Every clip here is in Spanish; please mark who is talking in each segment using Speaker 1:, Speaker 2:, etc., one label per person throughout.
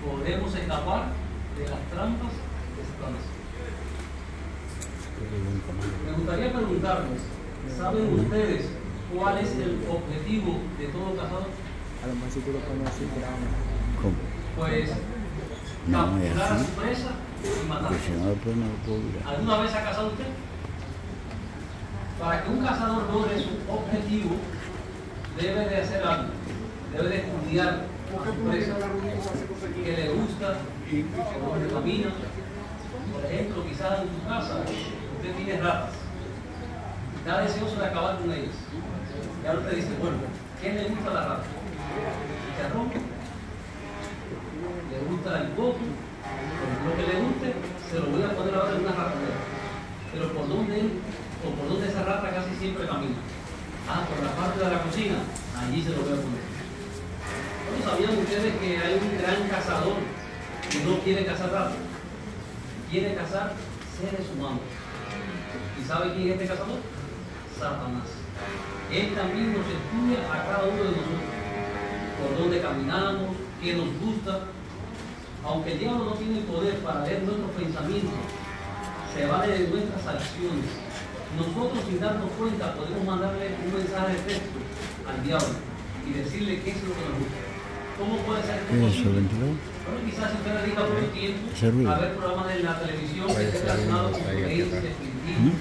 Speaker 1: podemos escapar de las trampas de Satanás. Me gustaría preguntarles, ¿saben ustedes cuál es el objetivo de todo cazador?
Speaker 2: A lo mejor si tú lo pones así,
Speaker 3: ¿Cómo?
Speaker 1: Pues
Speaker 3: No, es
Speaker 1: capturar a
Speaker 3: así.
Speaker 1: su presa y matarla.
Speaker 3: Porque si no, después no lo puedo mirar.
Speaker 1: ¿Alguna vez ha cazado usted? Para que un cazador logre su objetivo, debe de hacer algo. Debe de estudiar a su presa, que le gusta, por donde camina. Por ejemplo, quizás en su casa usted tiene ratas. Está deseoso de acabar con ellas. Y ahora usted dice, bueno, ¿qué le gusta a la rata? Chicharrón, le gusta el coco, lo que le guste, se lo voy a poner ahora en una ratonera. Pero por dónde esa rata casi siempre camina. Ah, por la parte de la cocina, allí se lo voy a poner. ¿No sabían ustedes que hay un gran cazador que no quiere cazar ratas? Quiere cazar seres humanos. ¿Y sabe quién es este cazador? Satanás. Él también nos estudia a cada uno de nosotros. Por dónde caminamos, qué nos gusta. Aunque el diablo no tiene poder para leer nuestros pensamientos, se vale de nuestras acciones. Nosotros, sin darnos cuenta, podemos mandarle un mensaje de texto al diablo y decirle qué es lo que nos gusta. ¿Cómo puede ser esto
Speaker 3: ¿Qué es eso,
Speaker 1: posible?
Speaker 3: ventilador?
Speaker 1: Bueno, quizás si usted dedica mucho tiempo
Speaker 3: ¿Ese ruido?
Speaker 1: a ver programas de la televisión que estén relacionados con creencias, espiritismo,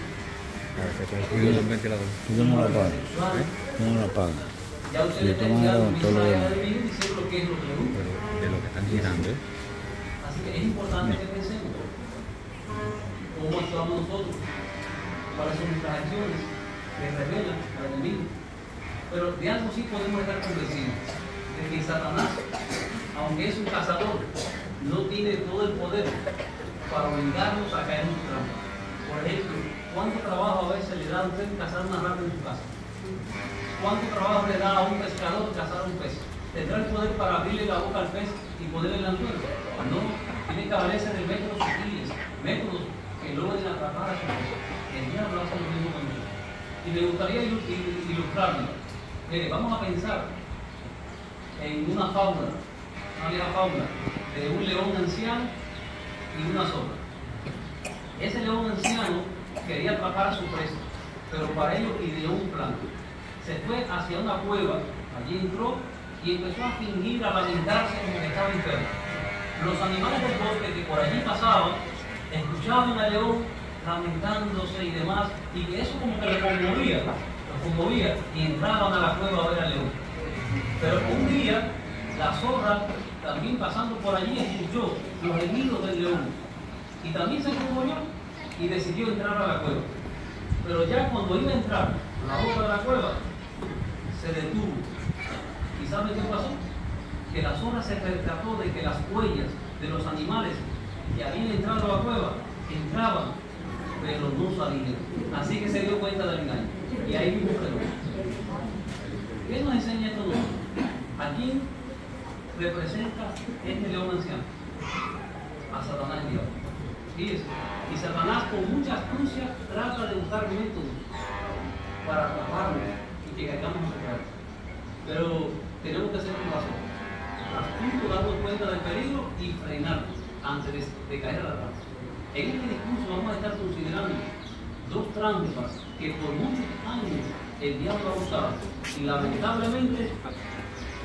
Speaker 3: ¿Por qué no lo apagas? ¿Por qué no lo apagas?
Speaker 1: ya usted
Speaker 3: Si
Speaker 1: le está
Speaker 3: tomas
Speaker 1: enviando un
Speaker 3: ahora todo lo
Speaker 1: mensaje
Speaker 3: demás.
Speaker 1: al enemigo diciendo qué es lo que le gusta.
Speaker 4: De lo que están girando.
Speaker 1: Así que es importante que pensemos cómo actuamos nosotros, cuáles son nuestras acciones que revelan al enemigo. Pero de algo sí podemos estar convencidos, de que Satanás, aunque es un cazador, no tiene todo el poder para obligarnos a caer en su trampa. Por ejemplo, ¿cuánto trabajo a veces le da a usted cazar una rata en su casa? ¿Cuánto trabajo le da a un pescador cazar un pez? ¿Tendrá el poder para abrirle la boca al pez y ponerle el anzuelo? No, tiene que valerse de métodos sutiles, métodos que logren atrapar a su pez. El diablo hace lo mismo con nosotros. Y me gustaría ilustrarlo. Mire, vamos a pensar en una fábula, una vieja fábula, de un león anciano y una zorra. Ese león anciano quería atrapar a su presa, pero para ello ideó un plan. Se fue hacia una cueva, allí entró y empezó a fingir, a lamentarse como que estaba enfermo. Los animales del bosque que por allí pasaban, escuchaban al león lamentándose y demás, y que eso como que lo conmovía, y entraban a la cueva a ver al león. Pero un día, la zorra, también pasando por allí, escuchó los gemidos del león, y también se conmovió y decidió entrar a la cueva. Pero ya cuando iba a entrar a la boca de la cueva, se detuvo. ¿Y sabe qué pasó? Que la zorra se percató de que las huellas de los animales que habían entrado a la cueva entraban, pero no salían. Así que se dio cuenta del engaño. Y ahí mismo quedó. ¿Qué nos enseña esto nosotros? ¿A quién representa este león anciano? A Satanás y Dios. Fíjese. Y Satanás con mucha astucia trata de buscar métodos para atraparnos y que caigamos en pecado. Pero tenemos que ser como la zorra. Astuto, darnos cuenta del peligro y frenarnos antes de caer a la trampa. En este discurso vamos a estar considerando dos trampas que por muchos años el diablo ha usado y lamentablemente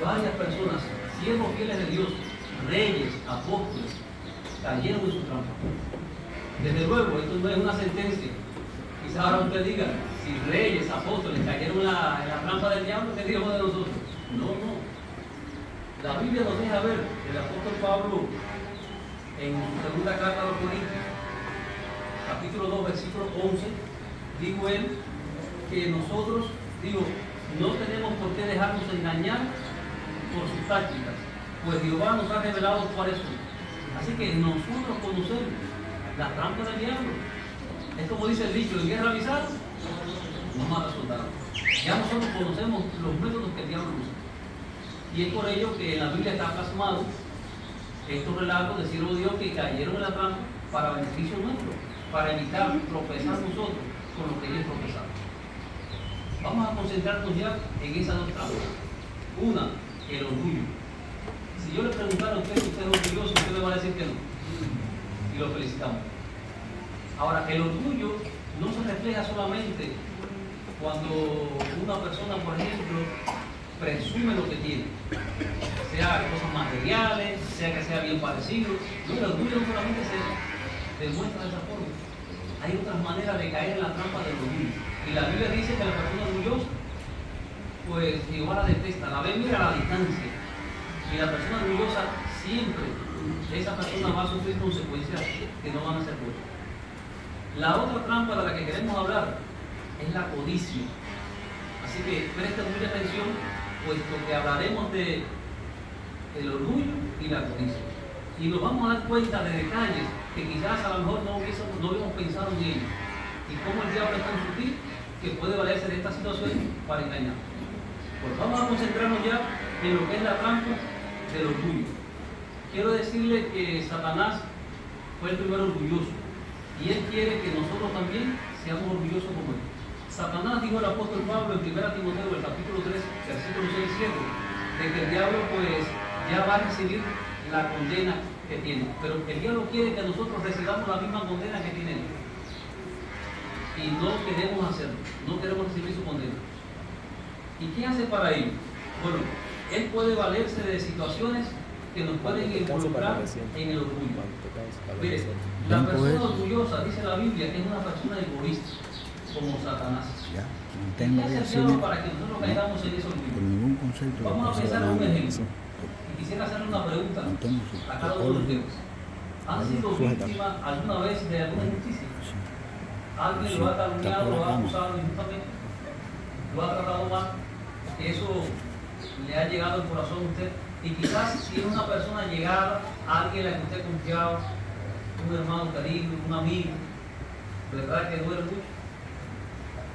Speaker 1: varias personas, siervos fieles de Dios, reyes, apóstoles, cayeron en su trampa. Desde luego, esto no es una sentencia. Quizás ahora usted diga, si reyes, apóstoles cayeron en la trampa del diablo, ¿qué dijo de nosotros? No. La Biblia nos deja ver, el apóstol Pablo, en su segunda carta a los Corintios, capítulo 2, versículo 11, dijo él que nosotros, no tenemos por qué dejarnos engañar por sus tácticas, pues Jehová nos ha revelado cuáles son. Así que nosotros conocemos las trampas del diablo. Es como dice el dicho, en guerra avisada, no mata soldados. Ya nosotros conocemos los métodos que el diablo usa. Y es por ello que en la Biblia está plasmado estos relatos de siervos de Dios que cayeron en la trampa para beneficio nuestro, para evitar tropezar nosotros con lo que ellos tropezaron. Vamos a concentrarnos ya en esas dos trampas. Una, el orgullo. Si yo le preguntara a usted si usted es orgulloso, y lo felicitamos. Ahora, el orgullo no se refleja solamente cuando una persona, por ejemplo, presume lo que tiene, sea cosas materiales, sea que sea bien parecido. No, el orgullo no solamente se demuestra de esa forma. Hay otras maneras de caer en la trampa del orgullo. Y la Biblia dice que la persona orgullosa, pues Jehová la detesta, la ve, mira a la distancia. Y la persona orgullosa siempre, esa persona va a sufrir consecuencias que no van a ser buenas. La otra trampa de la que queremos hablar es la codicia. Así que presten mucha atención, puesto que hablaremos de el orgullo y la codicia. Y nos vamos a dar cuenta de detalles que quizás a lo mejor no hubiéramos pensado en ellos. Y cómo el diablo es tan sutil que puede valerse de esta situación para engañar. Pues vamos a concentrarnos ya en lo que es la trampa del orgullo. Quiero decirle que Satanás fue el primer orgulloso y él quiere que nosotros también seamos orgullosos como él. Satanás dijo al apóstol Pablo en 1 Timoteo, el capítulo 3, versículo 6 y 7, de que el diablo pues ya va a recibir la condena que tiene. Pero el diablo quiere que nosotros recibamos la misma condena que tiene él. Y no queremos hacerlo, no queremos recibir su condena. ¿Y qué hace para ello? Bueno, él puede valerse de situaciones que nos pueden involucrar en el orgullo. Mire, la persona orgullosa, dice la Biblia, es una persona egoísta, como Satanás. ¿Qué hace el diablo para que nosotros caigamos en ese orgullo? Vamos a pensar en un ejemplo. Y quisiera hacerle una pregunta a cada uno de ustedes. ¿Han sido víctimas alguna vez de alguna injusticia? ¿Alguien lo ha calumniado, lo ha acusado injustamente? ¿Lo ha tratado mal? Eso le ha llegado al corazón a usted. Y quizás si es una persona llegada, alguien a la que usted confiaba, un hermano querido, un amigo, ¿verdad que duele mucho?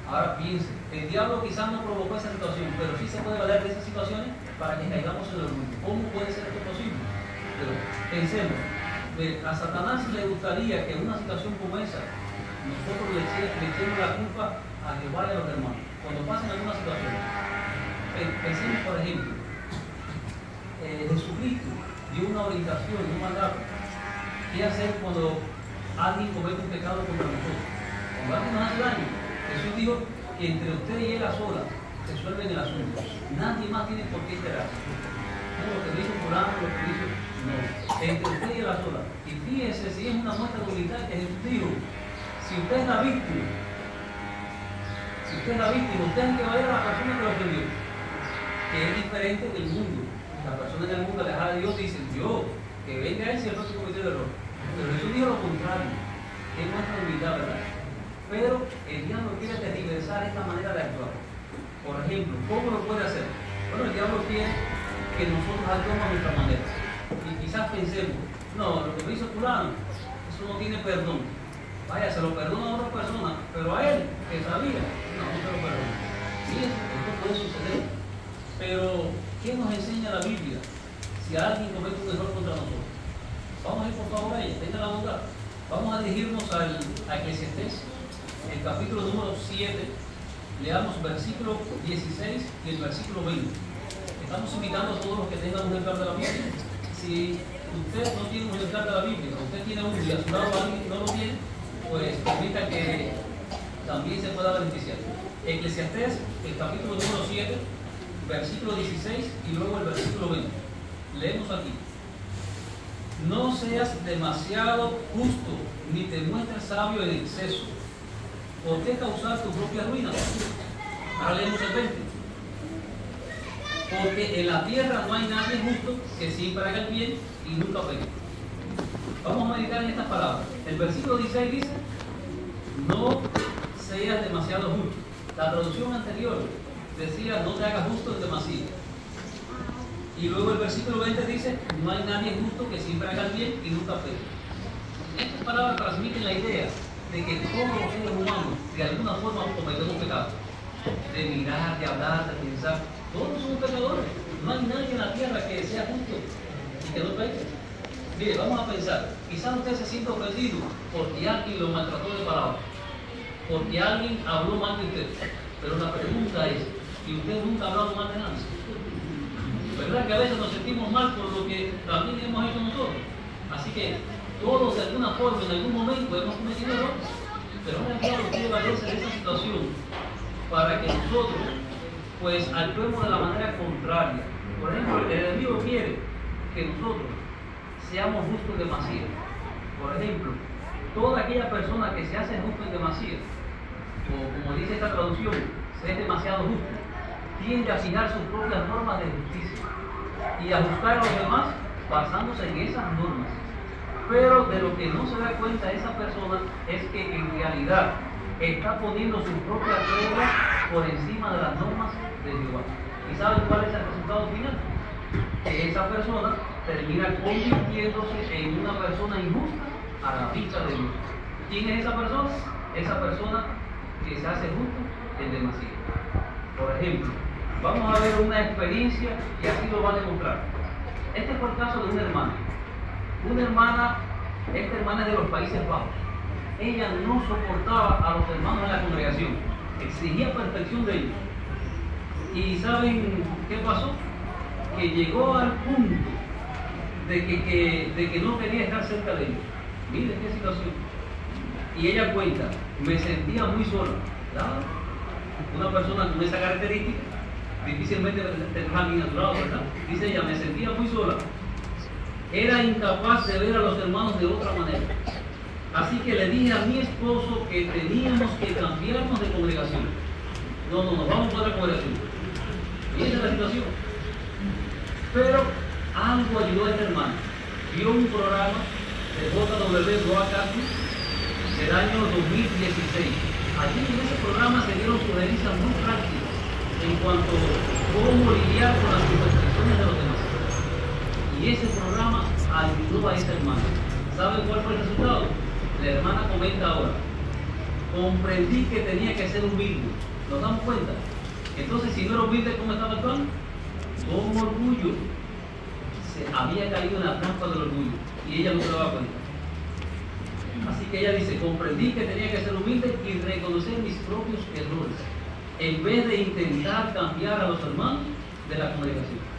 Speaker 1: Ahora piense, el diablo quizás no provocó esa situación, pero sí se puede valer de esas situaciones para que caigamos en el orgullo. ¿Cómo puede ser esto posible? Pero pensemos, a Satanás le gustaría que en una situación como esa nosotros le echemos la culpa a Jehová y a los hermanos. Cuando pasen alguna situación, pensemos por ejemplo, Jesucristo dio una orientación, un mandato. ¿Qué hacer cuando alguien comete un pecado contra nosotros? Cuando alguien nos hace daño, Jesús dijo que entre usted y él a solas resuelven el asunto. Nadie más tiene por qué enterarse. No, lo que dice fulano, lo que dice, no. Entre usted y él a solas. Y fíjese si es una muestra de humildad que Jesús dijo, si usted es la víctima, usted es que va a ir a la persona que lo ofendió, que es diferente del mundo. La persona en el mundo alejada de Dios dice, yo, que venga él si el próximo cometió el error. Pero Jesús dijo lo contrario, que es nuestra humildad, ¿verdad? Pero el diablo quiere tergiversar esta manera de actuar. Por ejemplo, ¿cómo lo puede hacer? Bueno, el diablo quiere que nosotros actuemos a nuestra manera. Y quizás pensemos, no, lo que me hizo fulano, eso no tiene perdón. Vaya, se lo perdona a otra persona, pero a él, que sabía, no se lo perdona. Sí, esto puede suceder. Pero, ¿qué nos enseña la Biblia si alguien comete un error contra nosotros? Vamos a ir por favor a ella, tengan la bondad. Vamos a dirigirnos a Eclesiastés, el capítulo número 7, leamos versículo 16 y el versículo 20. Estamos invitando a todos los que tengan un ejemplar de la Biblia. Si usted no tiene un ejemplar de la Biblia, o usted tiene uno y a su lado alguien no lo tiene, pues permita que también se pueda beneficiar. Eclesiastés, el capítulo número 7, versículo 16 y luego el versículo 20. Leemos aquí. No seas demasiado justo, ni te muestres sabio en exceso. ¿Por qué causar tu propia ruina? Ahora leemos el 20. Porque en la tierra no hay nadie justo que siempre haga el bien y nunca peque. Vamos a meditar en estas palabras. El versículo 16 dice, no seas demasiado justo. La traducción anterior decía, no te hagas justo en demasía. Y luego el versículo 20 dice, no hay nadie justo que siempre haga el bien y nunca peque. Estas palabras transmiten la idea de que todos los seres humanos de alguna forma cometemos pecado. De mirar, de hablar, de pensar. Todos somos pecadores. No hay nadie en la tierra que sea justo y que no peque. Mire, vamos a pensar. Quizás usted se sienta ofendido porque alguien lo maltrató de palabras, porque alguien habló mal de usted. Pero la pregunta es, ¿y usted nunca ha hablado mal de nadie? ¿Verdad que a veces nos sentimos mal por lo que también hemos hecho nosotros? Así que todos de alguna forma, en algún momento hemos cometido errores, pero un empleado quiere valerse de esa situación para que nosotros pues actuemos de la manera contraria. Por ejemplo, el enemigo quiere que nosotros seamos justos en demasía. Por ejemplo, toda aquella persona que se hace justo en demasía, o como dice esta traducción, es demasiado justo, tiende a fijar sus propias normas de justicia y a juzgar a los demás basándose en esas normas. Pero de lo que no se da cuenta esa persona es que en realidad está poniendo sus propias reglas por encima de las normas de Jehová. ¿Y saben cuál es el resultado final? Que esa persona termina convirtiéndose en una persona injusta a la vista de Dios. ¿Quién es esa persona? Esa persona que se hace justo en demasía. Por ejemplo, vamos a ver una experiencia y así lo va a demostrar. Este fue el caso de una hermana. Una hermana, esta hermana es de los Países Bajos. Ella no soportaba a los hermanos en la congregación, exigía perfección de ellos. ¿Y saben qué pasó? Que llegó al punto de que no quería estar cerca de ellos. Miren qué situación. Y ella cuenta, me sentía muy sola. ¿Verdad? Una persona con esa característica difícilmente tendrá alguien a su lado, ¿verdad? Dice ella, me sentía muy sola. Era incapaz de ver a los hermanos de otra manera. Así que le dije a mi esposo que teníamos que cambiarnos de congregación. No, vamos a otra congregación. Y esa es la situación. Pero algo ayudó a esta hermana. Vio un programa de J.W. Broadcasting del año 2016. Allí en ese programa se dieron sugerencias muy prácticas en cuanto a cómo lidiar con las imperfecciones de los demás. Y ese programa ayudó a esa hermana. ¿Saben cuál fue el resultado? La hermana comenta ahora, comprendí que tenía que ser humilde. ¿Nos damos cuenta? Entonces, si no era humilde, ¿cómo estaba actuando? Con orgullo. Se había caído en la trampa del orgullo y ella no se daba cuenta. Así que ella dice, comprendí que tenía que ser humilde y reconocer mis propios errores, en vez de intentar cambiar a los hermanos de la congregación.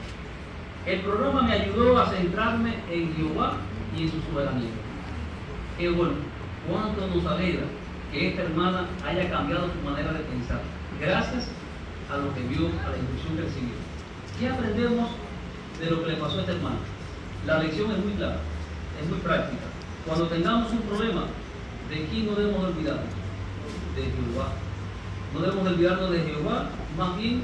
Speaker 1: El programa me ayudó a centrarme en Jehová y en su soberanía. Qué bueno, cuánto nos alegra que esta hermana haya cambiado su manera de pensar, gracias a lo que vio, a la instrucción que recibió. ¿Qué aprendemos de lo que le pasó a esta hermana? La lección es muy clara, es muy práctica. Cuando tengamos un problema, ¿de quién no debemos olvidarnos? De Jehová. No debemos olvidarnos de Jehová, más bien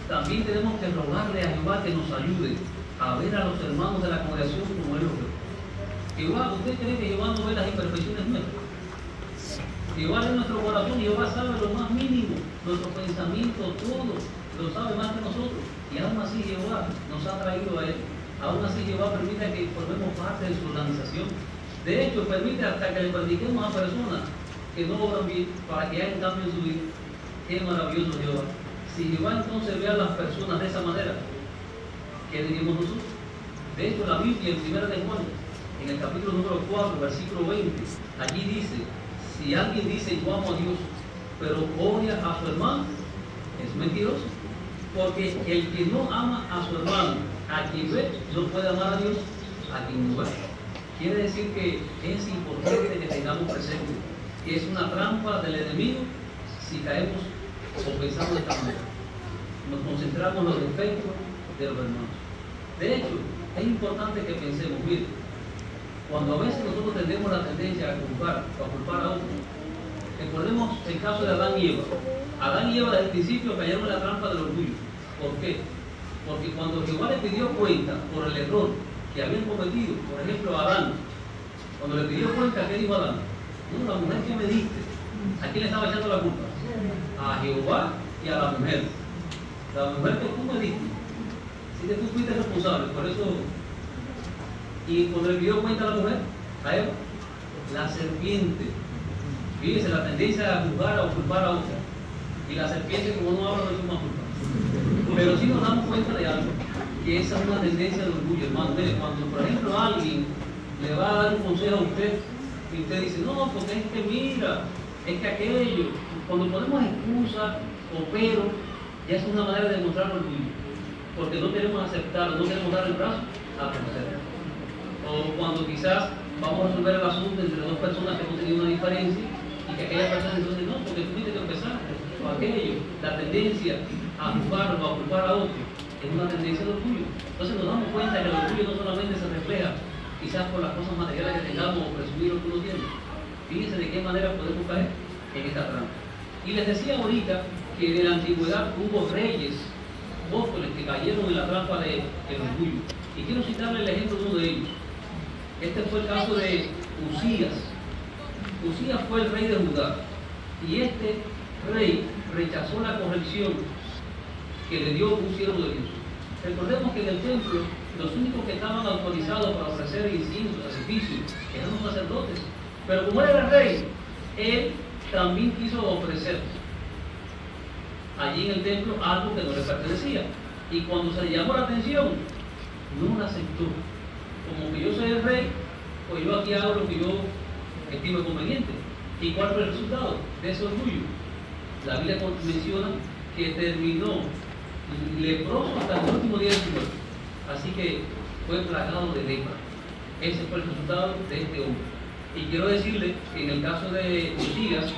Speaker 1: también tenemos que rogarle a Jehová que nos ayude a ver a los hermanos de la congregación como Él los ve. Jehová, ¿usted cree que Jehová no ve las imperfecciones nuestras? Jehová es nuestro corazón y Jehová sabe lo más mínimo, nuestros pensamientos, todo, lo sabe más que nosotros. Y aún así Jehová nos ha traído a Él. Aún así Jehová permite que formemos parte de su organización. De hecho, permite hasta que le prediquemos a personas que no obran bien para que haya un cambio en su vida. Qué maravilloso Jehová. Si Jehová entonces ve a las personas de esa manera, ¿qué diríamos nosotros? De hecho, la Biblia en 1 de Juan, en el capítulo número 4, versículo 20, allí dice, si alguien dice yo amo a Dios, pero odia a su hermano, es mentiroso. Porque el que no ama a su hermano, a quien ve, no puede amar a Dios, a quien no ve. Quiere decir que es importante que tengamos presente que es una trampa del enemigo si caemos o pensamos de esta manera. Nos concentramos en los defectos de los hermanos. De hecho, es importante que pensemos, miren, cuando a veces nosotros tenemos la tendencia a culpar a otros, recordemos el caso de Adán y Eva. Adán y Eva desde el principio cayeron en la trampa del orgullo. ¿Por qué? Porque cuando Jehová le pidió cuenta por el error que habían cometido, por ejemplo a Adán, cuando le pidió cuenta, ¿qué dijo Adán? No, la mujer que me diste, ¿a quién le estaba echando la culpa? A Jehová y a la mujer. La mujer que tú me diste. Así que tú fuiste responsable, por eso. Y cuando le pidió cuenta a la mujer, a Eva, la serpiente. Fíjense la tendencia a juzgar o culpar a otra. Y la serpiente, como no habla, no es una culpa. Pero sí nos damos cuenta de algo, que esa es una tendencia de orgullo, hermano. Cuando, por ejemplo, alguien le va a dar un consejo a usted y usted dice, no, porque es que mira, es que aquello, cuando ponemos excusas o pero, ya es una manera de demostrar orgullo, porque no queremos aceptarlo, no queremos dar el brazo a torcer. O cuando quizás vamos a resolver el asunto entre dos personas que no tenían una diferencia y que aquella persona entonces no, porque tú tienes que empezar, o aquello, la tendencia a juzgar o a culpar a otro es una tendencia de orgullo. Entonces nos damos cuenta que el orgullo no solamente se refleja quizás por las cosas materiales que tengamos o presumir lo que uno tiene. Fíjense de qué manera podemos caer en esta trampa. Y les decía ahorita que en la antigüedad hubo reyes, apóstoles que cayeron en la trampa del orgullo. Y quiero citarle el ejemplo de uno de ellos. Este fue el caso de Usías. Usías fue el rey de Judá. Y este rey rechazó la corrección que le dio un siervo de Dios. Recordemos que en el templo los únicos que estaban autorizados para ofrecer incienso, sacrificios, eran los sacerdotes. Pero como era el rey, él también quiso ofrecer allí en el templo algo que no le pertenecía. Y cuando se le llamó la atención, no la aceptó. Como que yo soy el rey, pues yo aquí hago lo que yo estimo conveniente. ¿Y cuál fue el resultado de ese orgullo? La Biblia menciona que terminó leproso hasta el último día de su muerte. Así que fue plagado de lepra. Ese fue el resultado de este hombre. Y quiero decirle que en el caso de Usías,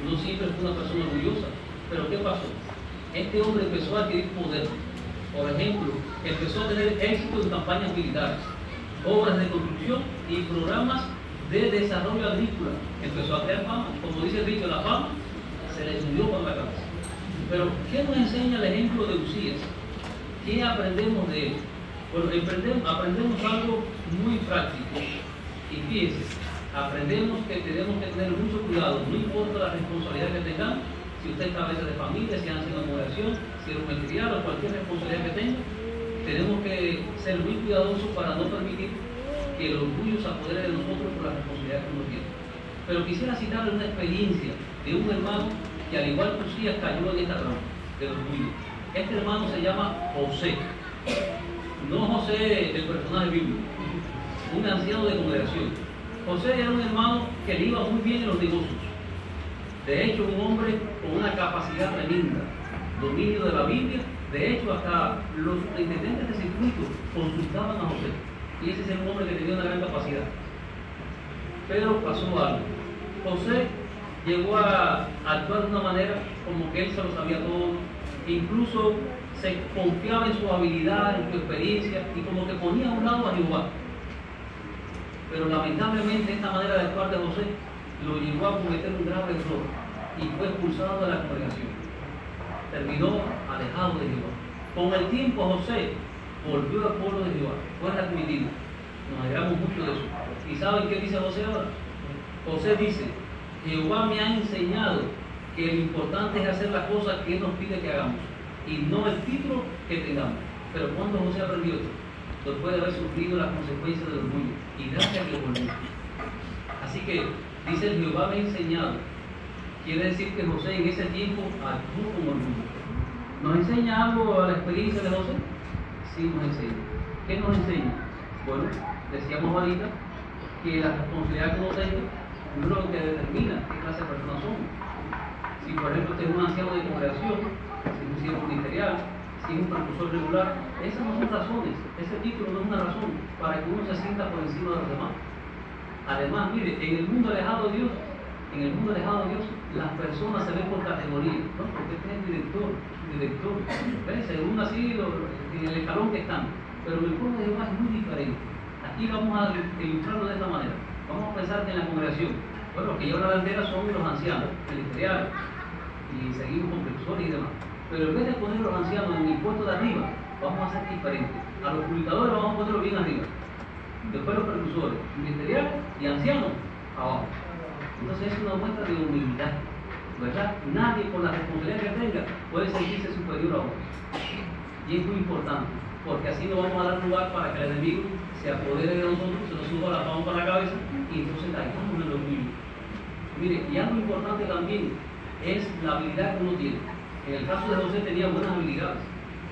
Speaker 1: no siempre fue una persona orgullosa. Pero ¿qué pasó? Este hombre empezó a adquirir poder. Por ejemplo, empezó a tener éxito en campañas militares, obras de construcción y programas de desarrollo agrícola. Empezó a crear fama. Como dice el dicho, la fama se le subió por la cabeza. Pero, ¿qué nos enseña el ejemplo de Usías? ¿Qué aprendemos de él? Bueno, aprendemos algo muy práctico. Y fíjense, aprendemos que tenemos que tener mucho cuidado, no importa la responsabilidad que tengamos, si usted es cabeza de familia, si hace una congregación, si es un criado o cualquier responsabilidad que tenga, tenemos que ser muy cuidadosos para no permitir que el orgullo se apodere de nosotros por la responsabilidad que uno tiene. Pero quisiera citarle una experiencia de un hermano que al igual que Usías cayó en esta trampa del orgullo. Este hermano se llama José. No José, el personaje bíblico, un anciano de congregación. José era un hermano que le iba muy bien en los negocios. De hecho, un hombre con una capacidad tremenda, dominio de la Biblia. De hecho, hasta los intendentes de circuito consultaban a José. Y ese es un hombre que tenía una gran capacidad. Pero pasó algo. José llegó a actuar de una manera como que él se lo sabía todo. Incluso se confiaba en su habilidad, en su experiencia, y como que ponía a un lado a Jehová. Pero lamentablemente esta manera de actuar de José lo llevó a cometer un grave error y fue expulsado de la congregación. Terminó alejado de Jehová. Con el tiempo José volvió al pueblo de Jehová, fue readmitido. Nos alegramos mucho de eso. ¿Y saben qué dice José ahora? José dice: Jehová me ha enseñado que lo importante es hacer las cosas que Él nos pide que hagamos y no el título que tengamos. Pero cuando José aprendió esto, después de haber sufrido las consecuencias del orgullo, y gracias a que volvió. Así que dice: Jehová me ha enseñado. Quiere decir que José en ese tiempo actuó con orgullo. ¿Nos enseña algo a la experiencia de José? Sí, nos enseña. ¿Qué nos enseña? Bueno, decíamos ahorita que la responsabilidad que uno tenga no es lo que determina qué clase de personas somos. Si por ejemplo usted es un anciano de congregación, si es un siervo ministerial, si es un profesor regular, esas no son razones. Ese título no es una razón para que uno se sienta por encima de los demás. Además, mire, en el mundo alejado de Dios, las personas se ven por categoría, ¿no? Porque este es el director. Según así, en el escalón que están. Pero en el pueblo de Jehová es muy diferente. Aquí vamos a ilustrarlo de esta manera. Vamos a pensar que en la congregación, bueno, los que llevan la delantera son los ancianos, ministeriales, y seguimos con profesores y demás. Pero en vez de poner a los ancianos en el puesto de arriba, vamos a hacer diferente. A los publicadores vamos a ponerlos bien arriba. Después los precursores, ministeriales y ancianos, abajo. Entonces es una muestra de humildad, ¿verdad? Nadie con la responsabilidad que tenga puede sentirse superior a otros. Y es muy importante, porque así no vamos a dar lugar para que el enemigo se apodere de nosotros, se nos suba la palma para la cabeza y entonces caigamos en el orgullo. Mire, y algo importante también es la habilidad que uno tiene. En el caso de José tenía buenas habilidades.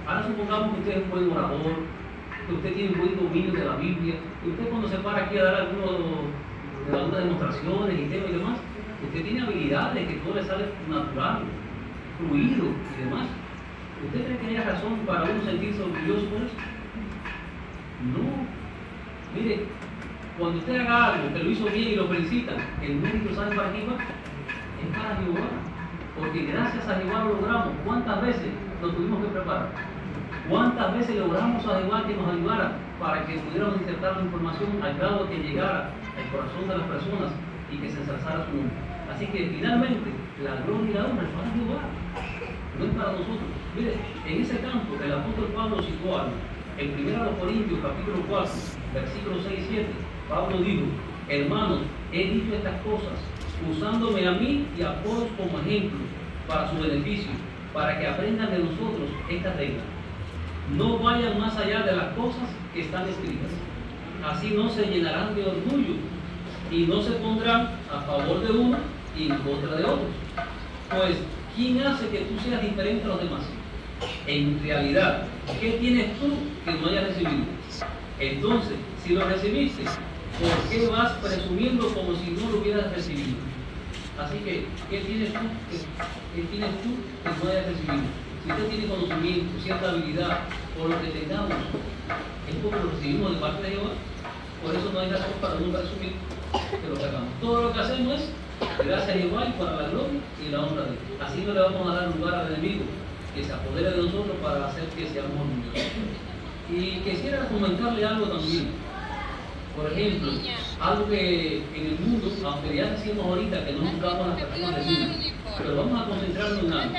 Speaker 1: Ahora supongamos que usted es un buen orador, que usted tiene un buen dominio de la Biblia, y usted cuando se para aquí a dar algunas demostraciones y temas y demás, usted tiene habilidades que todo le sale natural, fluido y demás. ¿Usted cree que haya razón para uno sentirse orgulloso por eso? No. Mire, Cuando usted haga algo que lo hizo bien y lo felicitan, el mérito sabe para qué va, es para Jehová. Porque gracias a Jehová lo logramos. ¿Cuántas veces nos tuvimos que preparar? ¿Cuántas veces logramos a Jehová que nos ayudara para que pudiéramos insertar la información al grado que llegara al corazón de las personas y que se ensalzara su nombre? Así que finalmente la gloria y la honra es para Jehová, no es para nosotros. Mire, en ese campo el apóstol Pablo citó algo. En 1 Corintios capítulo 4, versículos 6 y 7, Pablo dijo: hermanos, he dicho estas cosas usándome a mí y a Apolos como ejemplo para su beneficio, para que aprendan de nosotros esta regla. No vayan más allá de las cosas que están escritas. Así no se llenarán de orgullo y no se pondrán a favor de uno y en contra de otros. Pues, ¿quién hace que tú seas diferente a los demás? En realidad, ¿qué tienes tú que no hayas recibido? Entonces, si lo recibiste, ¿por qué vas presumiendo como si no lo hubieras recibido? Así que, ¿qué tienes tú que no hayas recibido? Si usted tiene conocimiento, cierta habilidad, o lo que tengamos, es porque lo recibimos de parte de Jehová. Por eso no hay razón para no presumir que lo que hagamos. Todo lo que hacemos es gracias a Jehová y para la gloria y la honra de Él. Así no le vamos a dar lugar al enemigo que se apodere de nosotros para hacer que seamos orgullosos. Y quisiera comentarle algo también. Por ejemplo, algo que en el mundo, aunque ya decimos ahorita que no buscamos a las personas del mundo, pero vamos a concentrarnos en algo.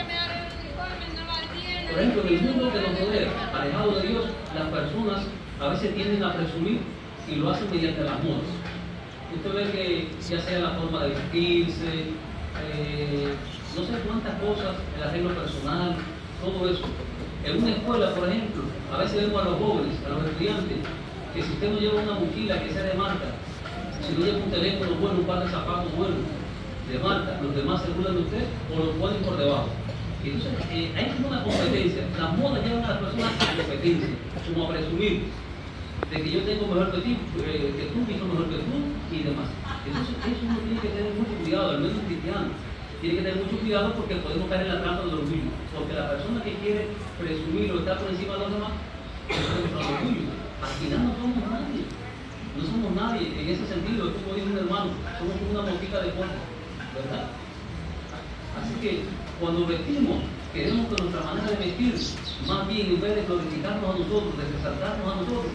Speaker 1: Por ejemplo, en el mundo que nos rodea, alejado de Dios, las personas a veces tienden a presumir y lo hacen mediante las modas. Usted ve que ya sea la forma de vestirse, no sé cuántas cosas, el arreglo personal, todo eso. En una escuela, por ejemplo, a veces vemos a los jóvenes, a los estudiantes, que si usted no lleva una mochila que sea de marca, si no lleva un teléfono bueno, un par de zapatos buenos de marca, los demás se burlan de usted o lo ponen por debajo. Entonces, hay como una competencia. Las modas llevan a las personas a competencia, como a presumir de que yo tengo mejor que tú, y soy mejor que tú y demás. Entonces, eso uno tiene que tener mucho cuidado, al menos cristiano. Tiene que tener mucho cuidado porque podemos caer en la trampa del orgullo. Porque la persona que quiere presumir o estar por encima de los demás, es el orgullo. Al final no somos nadie. No somos nadie. En ese sentido, como dice un hermano, somos como una motica de polvo, ¿verdad? Así que cuando vestimos, queremos que nuestra manera de vestir, más bien en vez de glorificarnos a nosotros, de resaltarnos a nosotros,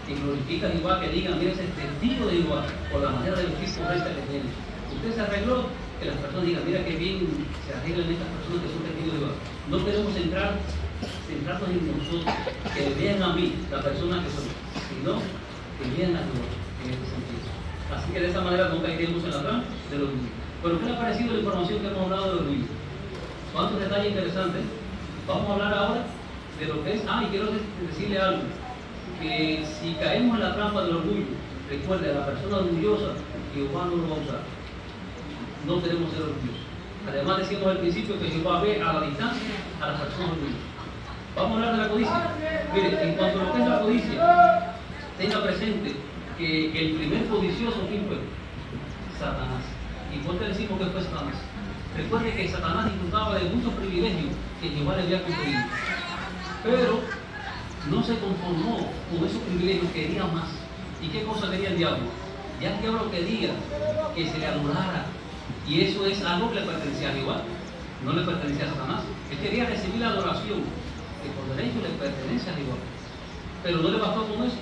Speaker 1: que glorifican igual, que digan, mira ese testigo de igual, por la manera de vestir correcta que tiene. Usted se arregló, que las personas digan, mira qué bien se arreglan estas personas que son testigos de igual. No queremos centrarnos en nosotros, que vean a mí, la persona que soy, sino que vean a Dios en este sentido. Así que de esa manera no caeremos en la trampa de los niños. Pero ¿qué le ha parecido la información que hemos hablado de los niños? ¿Cuántos detalles interesantes? Vamos a hablar ahora de lo que es. Y quiero decirle algo, que si caemos en la trampa del orgullo, recuerde, a la persona orgullosa, Jehová no lo va a usar. No queremos ser orgullosos. Además decimos al principio que Jehová ve a la distancia a las personas orgullosas. Vamos a hablar de la codicia. Mire, en cuanto a lo que es la codicia, tenga presente que el primer codicioso, ¿quién fue? Satanás. ¿Y por qué decimos que fue Satanás? Recuerde que Satanás disfrutaba de muchos privilegios que Jehová le había conferido. Pero no se conformó con esos privilegios, quería más. ¿Y qué cosa quería el diablo? Ya el diablo quería que se le adorara. Y eso es algo que le pertenecía a Jehová, no le pertenecía a Satanás. Él quería recibir la adoración, que por derecho le pertenece a Jehová. Pero no le bastó con eso.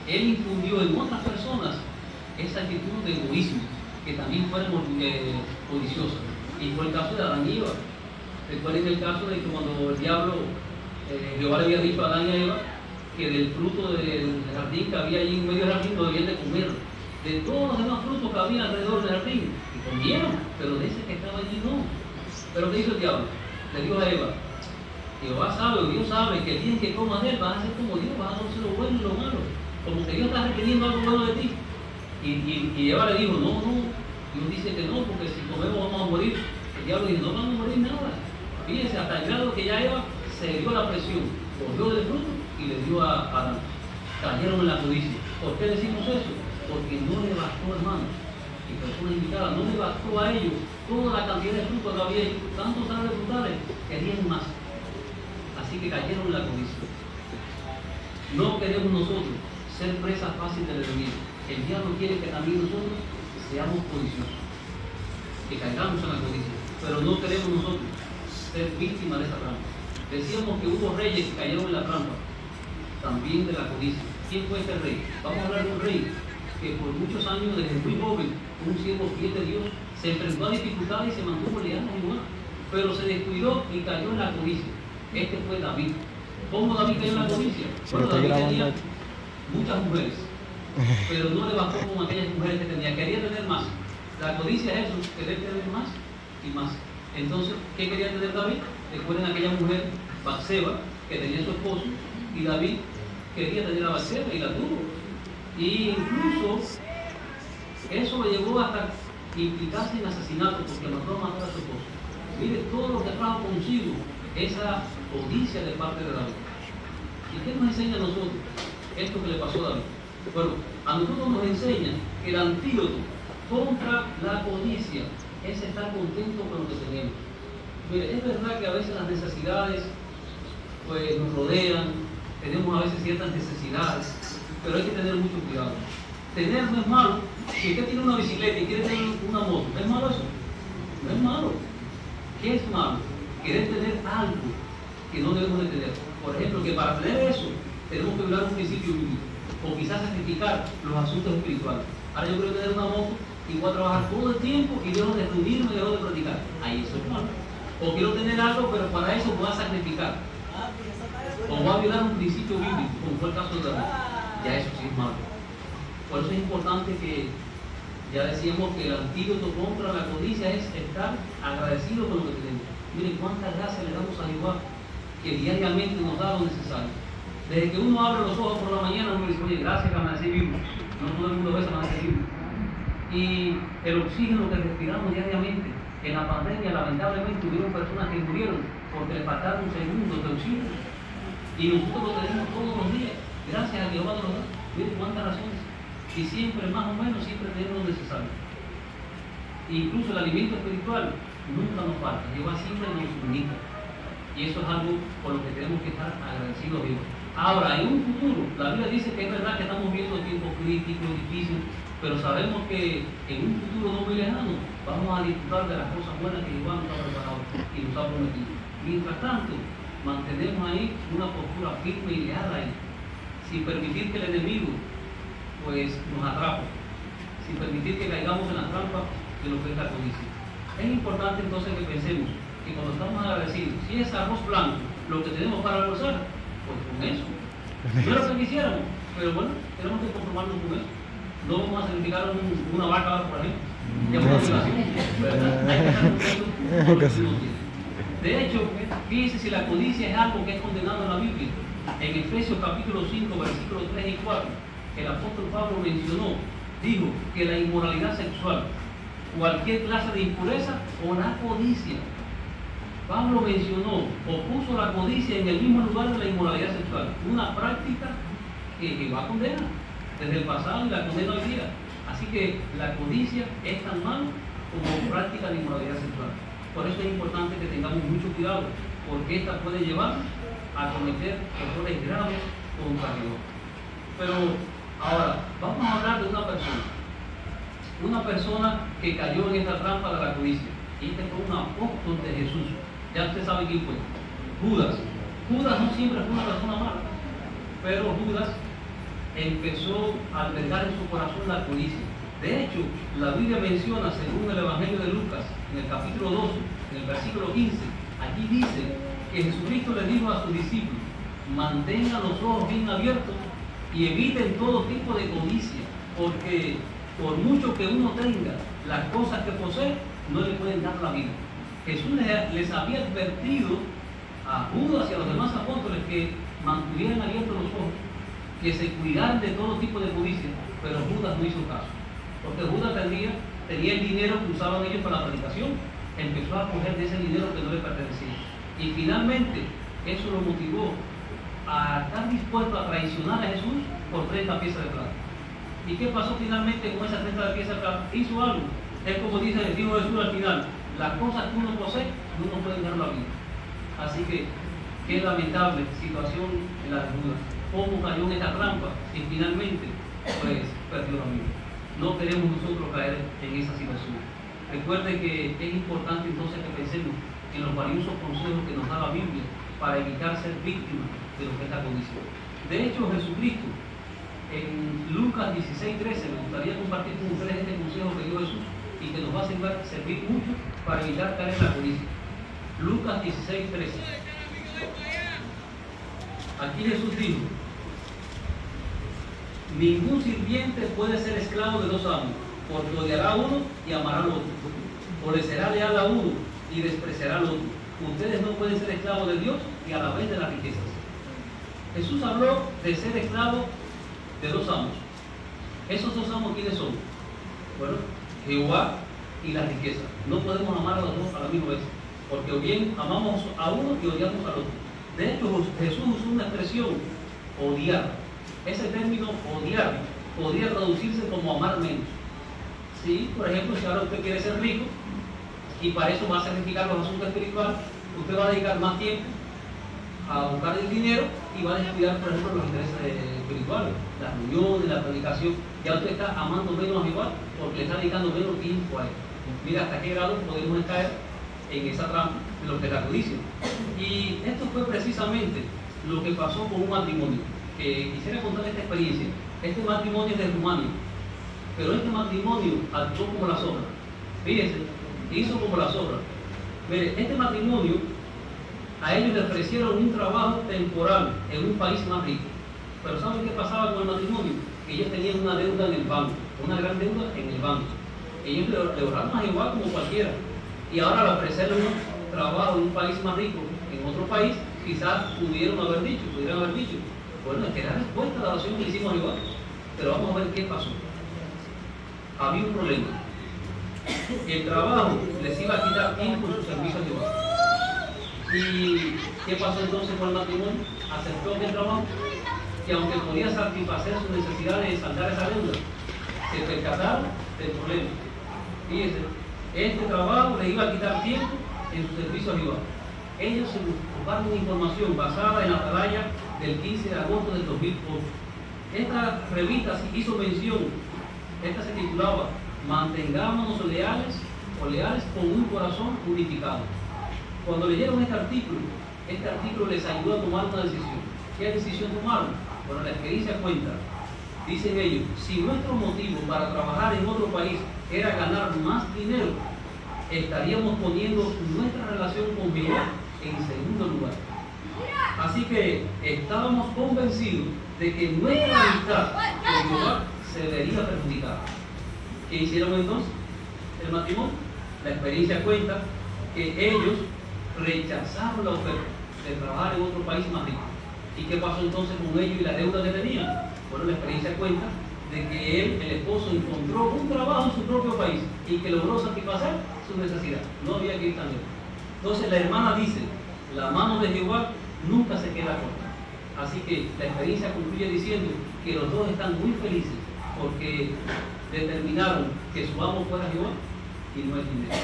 Speaker 1: Él infundió en otras personas esa actitud de egoísmo, que también fueron codiciosos. Y fue el caso de Adán y Eva. Recuerden el caso de que cuando el diablo, Jehová le había dicho a Adán y a Eva que del fruto del jardín que había allí en medio del jardín no debían de comer. De todos los demás frutos que había alrededor del jardín, y comieron, pero de ese que estaba allí no. Pero ¿qué hizo el diablo? Le dijo a Eva, Jehová sabe, o Dios sabe, que el día en que comas de él vas a ser como Dios, vas a conocer lo bueno y lo malo. Como que Dios está requiriendo algo bueno de ti. Y Eva le dijo, no, Dios dice que no, porque si comemos vamos a morir. El diablo dijo, no vamos a morir nada. Fíjense, hasta el grado que ya Eva se dio la presión, cogió del fruto y le dio a Adán. Cayeron en la codicia. ¿Por qué decimos eso? Porque no le bastó, hermanos, y personas invitadas, no le bastó a ellos toda la cantidad de frutos que había hecho, tantos árboles frutales, querían más. Así que cayeron en la codicia. No queremos nosotros ser presa fácil del enemigo. El diablo quiere que también nosotros seamos codiciosos, que caigamos en la codicia, pero no queremos nosotros ser víctimas de esa trampa. Decíamos que hubo reyes que cayeron en la trampa, también de la codicia. ¿Quién fue este rey? Vamos a hablar de un rey que por muchos años, desde muy joven, un siervo fiel de Dios, se enfrentó a dificultades y se mantuvo leal a Jehová, pero se descuidó y cayó en la codicia. Este fue David. ¿Cómo David cayó en la codicia? Bueno, David tenía muchas mujeres, pero no le bastó con aquellas mujeres que tenía, quería tener más. La codicia es eso, querer tener más y más. Entonces, ¿qué quería tener David? Recuerden aquella mujer, Batseba, que tenía su esposo, y David quería tener a Batseba y la tuvo. Y incluso eso le llevó hasta implicarse en asesinato, porque mandó a matar a su esposo. Mire todo lo que trajo consigo esa codicia de parte de David. ¿Y qué nos enseña a nosotros esto que le pasó a David? Bueno, a nosotros nos enseña que el antídoto contra la codicia es estar contento con lo que tenemos. Mire, es verdad que a veces las necesidades pues, nos rodean, tenemos a veces ciertas necesidades, pero hay que tener mucho cuidado. Tener no es malo. Si usted tiene una bicicleta y quiere tener una moto, ¿es malo eso? No es malo. ¿Qué es malo? Querer tener algo que no debemos de tener. Por ejemplo, que para tener eso tenemos que violar un principio bíblico, o quizás sacrificar los asuntos espirituales. Ahora yo quiero tener una moto y voy a trabajar todo el tiempo y dejo de reunirme y dejo de practicar. Ahí eso es malo. O quiero tener algo, pero para eso voy a sacrificar. O voy a violar un principio bíblico, como fue el caso de David. Ya eso sí es malo. Por eso es importante que, ya decíamos que el antídoto contra la codicia es estar agradecido con lo que tenemos. Miren cuántas gracias le damos a Jehová, que diariamente nos da lo necesario. Desde que uno abre los ojos por la mañana, uno dice, oye, gracias que amanecí vivo. No todo el mundo ve amanecer vivo. Y el oxígeno que respiramos diariamente. En la pandemia, lamentablemente, hubieron personas que murieron porque les faltaron segundos de oxígeno. Y nosotros lo tenemos todos los días. Gracias a Jehová nos da. Miren cuántas razones. Y siempre, más o menos, siempre tenemos lo necesario. Incluso el alimento espiritual nunca nos falta. Jehová siempre nos suministra. Y eso es algo por lo que tenemos que estar agradecidos a Dios. Ahora, en un futuro, la Biblia dice que es verdad que estamos viendo tiempos críticos, difíciles, pero sabemos que en un futuro no muy lejano vamos a disfrutar de las cosas buenas que Jehová nos ha preparado y nos ha prometido. Mientras tanto, mantenemos ahí una postura firme y leal a Él, sin permitir que el enemigo pues, nos atrape, sin permitir que caigamos en la trampa de lo que es la codicia. Es importante entonces que pensemos que cuando estamos agradecidos, si es arroz blanco lo que tenemos para almorzar, pues con eso. No es lo que quisiéramos, pero bueno, tenemos que conformarnos con eso. No vamos a sacrificar una vaca, por ejemplo. Ya por de hecho, fíjense si la codicia es algo que es condenado en la Biblia. En Efesios capítulo 5, versículos 3 y 4, el apóstol Pablo mencionó, dijo que la inmoralidad sexual, cualquier clase de impureza o la codicia. Pablo mencionó o puso la codicia en el mismo lugar de la inmoralidad sexual, una práctica que Jehová condena desde el pasado y la condena hoy día. Así que la codicia es tan mal como práctica de inmoralidad sexual. Por eso es importante que tengamos mucho cuidado, porque esta puede llevar a cometer errores graves contra Dios. Pero ahora, vamos a hablar de una persona que cayó en esta trampa de la codicia. Y este fue un apóstol de Jesús. Ya usted sabe quién fue. Judas. Judas no siempre fue una persona mala, pero Judas empezó a albergar en su corazón la codicia. De hecho, la Biblia menciona, según el Evangelio de Lucas, en el capítulo 12, en el versículo 15, allí dice que Jesucristo le dijo a sus discípulos, mantengan los ojos bien abiertos y eviten todo tipo de codicia, porque por mucho que uno tenga las cosas que posee, no le pueden dar la vida. Jesús les había advertido a Judas y a los demás apóstoles que mantuvieran abiertos los ojos, que se cuidaran de todo tipo de codicia, pero Judas no hizo caso, porque Judas tenía el dinero que usaban ellos para la predicación, empezó a coger de ese dinero que no le pertenecía, y finalmente eso lo motivó a estar dispuesto a traicionar a Jesús por 30 piezas de plata. ¿Y qué pasó finalmente con esas 30 piezas de plata? Hizo algo. Es como dijo Jesús al final, las cosas que uno posee no nos pueden dar la vida. Así que qué lamentable situación en la de Judas. Cómo cayó en esta trampa y finalmente pues perdió la vida. No queremos nosotros caer en esa situación. Recuerde que es importante entonces que pensemos en los valiosos consejos que nos da la Biblia para evitar ser víctimas de lo que es la codicia. De hecho, Jesucristo, en Lucas 16:13, me gustaría compartir con ustedes este consejo que dio Jesús y que nos va a servir mucho para evitar caer en la codicia. Lucas 16:13. Aquí Jesús dijo: ningún sirviente puede ser esclavo de dos amos, porque odiará a uno y amará al otro, o le será leal a uno y despreciará al otro. Ustedes no pueden ser esclavos de Dios y a la vez de las riquezas. Jesús habló de ser esclavo de dos amos. ¿Esos dos amos quiénes son? Bueno, Jehová y la riqueza. No podemos amar a los dos a la misma vez, porque o bien amamos a uno y odiamos al otro. De hecho, Jesús usó una expresión, odiar. Ese término, odiar, podría traducirse como amar menos. Sí, por ejemplo, si ahora usted quiere ser rico y para eso va a sacrificar los asuntos espirituales, usted va a dedicar más tiempo a buscar el dinero y va a descuidar, por ejemplo, los intereses espirituales, las reuniones, la predicación. Ya usted está amando menos a Jehová porque le está dedicando menos tiempo a él. Mira hasta qué grado podemos caer en esa trampa de lo que es la codicia. Y esto fue precisamente lo que pasó con un matrimonio. Quisiera contar esta experiencia. Este matrimonio es de Rumania, pero este matrimonio actuó como la sobra. Fíjense, hizo como la sobra. Mire, este matrimonio, a ellos les ofrecieron un trabajo temporal en un país más rico. Pero ¿saben qué pasaba con el matrimonio? Que ellos tenían una deuda en el banco, una gran deuda en el banco. Ellos le oraron a Jehová como cualquiera. Y ahora al ofrecerle un trabajo en un país más rico, en otro país, quizás pudieran haber dicho, bueno, es que la respuesta a la oración que le hicimos a Jehová. Pero vamos a ver qué pasó. Había un problema. El trabajo les iba a quitar tiempo en su servicio a Jehová. ¿Y qué pasó entonces con el matrimonio? Aceptó aquel trabajo, que aunque podía satisfacer sus necesidades de saldar esa deuda, se percataron del problema. Fíjense, este trabajo les iba a quitar tiempo en su servicio a Jehová. Ellos se buscaron una información basada en la atalaya del 15 de agosto del 2008. Esta revista hizo mención, esta se titulaba "Mantengámonos leales con un corazón unificado". Cuando leyeron este artículo les ayudó a tomar una decisión. ¿Qué decisión tomaron? Bueno, la experiencia cuenta. Dicen ellos, si nuestro motivo para trabajar en otro país era ganar más dinero, estaríamos poniendo nuestra relación con Jehová en segundo lugar. Así que estábamos convencidos de que nuestra amistad con Jehová se vería perjudicada. ¿Qué hicieron entonces? El matrimonio. La experiencia cuenta que ellos rechazaron la oferta de trabajar en otro país más rico. ¿Y qué pasó entonces con ellos y la deuda que tenían? Bueno, la experiencia cuenta de que él, el esposo, encontró un trabajo en su propio país y que logró satisfacer su necesidad. No había que ir tan lejos. Entonces la hermana dice, la mano de Jehová nunca se queda corta. Así que la experiencia concluye diciendo que los dos están muy felices porque determinaron que su amo fuera Jehová y no el dinero.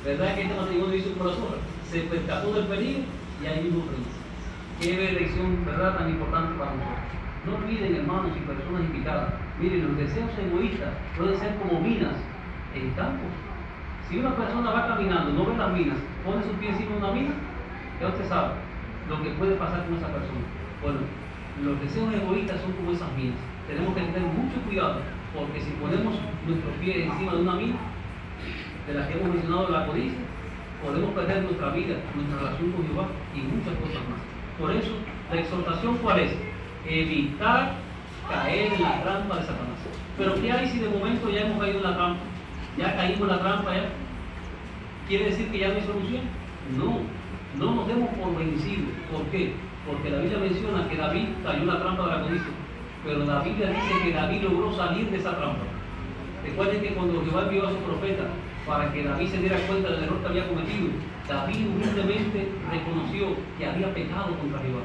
Speaker 1: ¿Verdad que este matrimonio hizo por las obras? Se percató del peligro y ahí mismo feliz. Qué lección, ¿verdad?, tan importante para nosotros. No olviden, hermanos y personas invitadas, miren, los deseos egoístas pueden ser como minas en campos. Si una persona va caminando, no ve las minas, pone sus pies encima de una mina, ya usted sabe lo que puede pasar con esa persona. Bueno, los deseos egoístas son como esas minas. Tenemos que tener mucho cuidado, porque si ponemos nuestros pies encima de una mina, de las que hemos mencionado, la codicia, podemos perder nuestra vida, nuestra relación con Jehová y muchas cosas más. Por eso, la exhortación, ¿cuál es? Evitar caer en la trampa de Satanás. Pero ¿qué hay si de momento ya hemos caído en la trampa? Ya caímos en la trampa ya. ¿Quiere decir que ya no hay solución? No nos demos por vencidos. ¿Por qué? Porque la Biblia menciona que David cayó en la trampa de la codicia. Pero la Biblia dice que David logró salir de esa trampa. Recuerden que cuando Jehová envió a su profeta para que David se diera cuenta del error que había cometido, David humildemente reconoció que había pecado contra Jehová.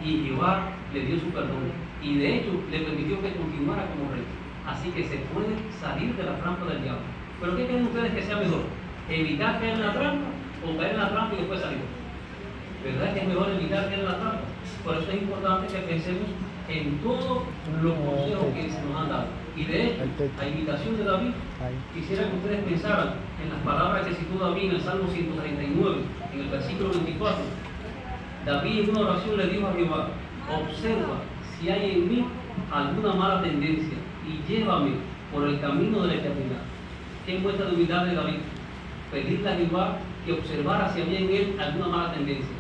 Speaker 1: Y Jehová le dio su perdón. Y de hecho le permitió que continuara como rey. Así que se puede salir de la trampa del diablo. ¿Pero qué creen ustedes que sea mejor? ¿Evitar caer en la trampa o caer en la trampa y después salir? ¿Verdad que es mejor evitar caer en la trampa? Por eso es importante que pensemos en todos los consejos que se nos han dado. Y de hecho, a invitación de David, quisiera que ustedes pensaran en las palabras que citó David en el Salmo 139, en el versículo 24. David en una oración le dijo a Jehová: observa si hay en mí alguna mala tendencia y llévame por el camino de la eternidad. ¿Qué muestra de humildad de David? Pedirle a Jehová que observara si había en él alguna mala tendencia.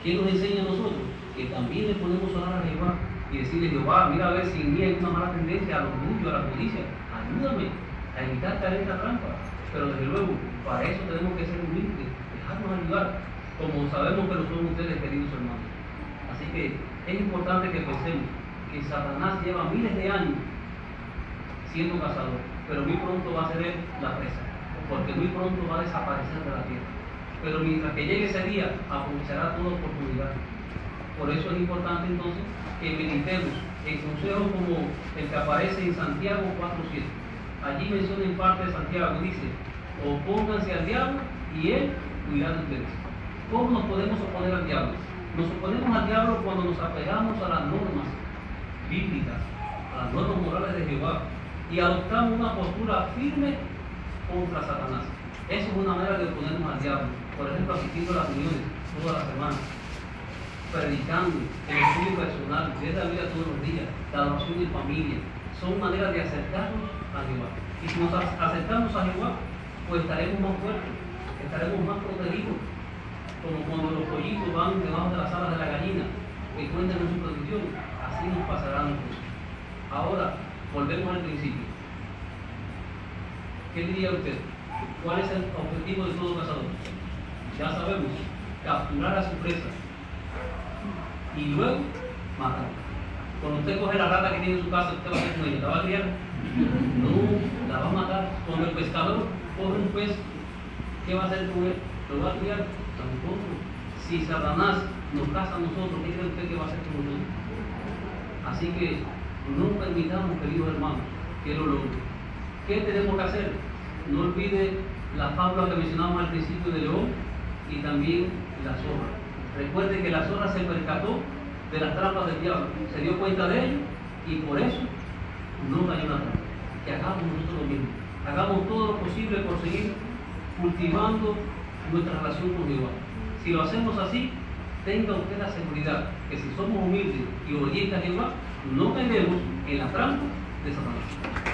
Speaker 1: ¿Qué nos enseña a nosotros? Que también le podemos orar a Jehová y decirle: Jehová, mira a ver si en mí hay una mala tendencia al orgullo, a la codicia. Ayúdame a evitar caer en esta trampa. Pero desde luego, para eso tenemos que ser humildes, dejarnos ayudar, como sabemos que lo son ustedes, queridos hermanos. Así que es importante que pensemos que Satanás lleva miles de años siendo cazador, pero muy pronto va a ser él la presa, porque muy pronto va a desaparecer de la tierra. Pero mientras que llegue ese día, aprovechará toda oportunidad. Por eso es importante entonces que meditemos en consejos como el que aparece en Santiago 4:7. Allí menciona en parte de Santiago, dice: opónganse al diablo y él huirá de ustedes. ¿Cómo nos podemos oponer al diablo? Nos oponemos al diablo cuando nos apegamos a las normas bíblicas, a las normas morales de Jehová, y adoptamos una postura firme contra Satanás. Eso es una manera de oponernos al diablo. Por ejemplo, asistiendo a las reuniones todas las semanas, predicando, el estudio personal, leer la Biblia todos los días, la oración en familia, son maneras de acercarnos a Jehová. Y si nos acercamos a Jehová, pues estaremos más fuertes, estaremos más protegidos, como cuando los pollitos van debajo de las alas de la gallina, que cuentan en su protección. Así nos pasará a nosotros. Ahora, volvemos al principio. ¿Qué diría usted? ¿Cuál es el objetivo de todo cazador? Ya sabemos, capturar a su presa y luego matar. Cuando usted coge la rata que tiene en su casa, ¿usted va a hacer con ella? ¿La va a criar? No, la va a matar. Cuando el pescador coge un pez, ¿qué va a hacer con él? ¿Lo va a criar? Tampoco. Si Satanás nos caza a nosotros, ¿qué cree usted que va a hacer con nosotros? Así que no permitamos, queridos hermanos, que lo logre. ¿Qué tenemos que hacer? No olvide la fábula que mencionamos al principio de León y también la zorra. Recuerde que la zorra se percató de las trampas del diablo, se dio cuenta de ello y por eso no cayó en la trampa. Que hagamos nosotros lo mismo. Hagamos todo lo posible por seguir cultivando nuestra relación con Jehová. Si lo hacemos así, tenga usted la seguridad que si somos humildes y obedientes a Jehová, no caeremos en la trampa de Satanás.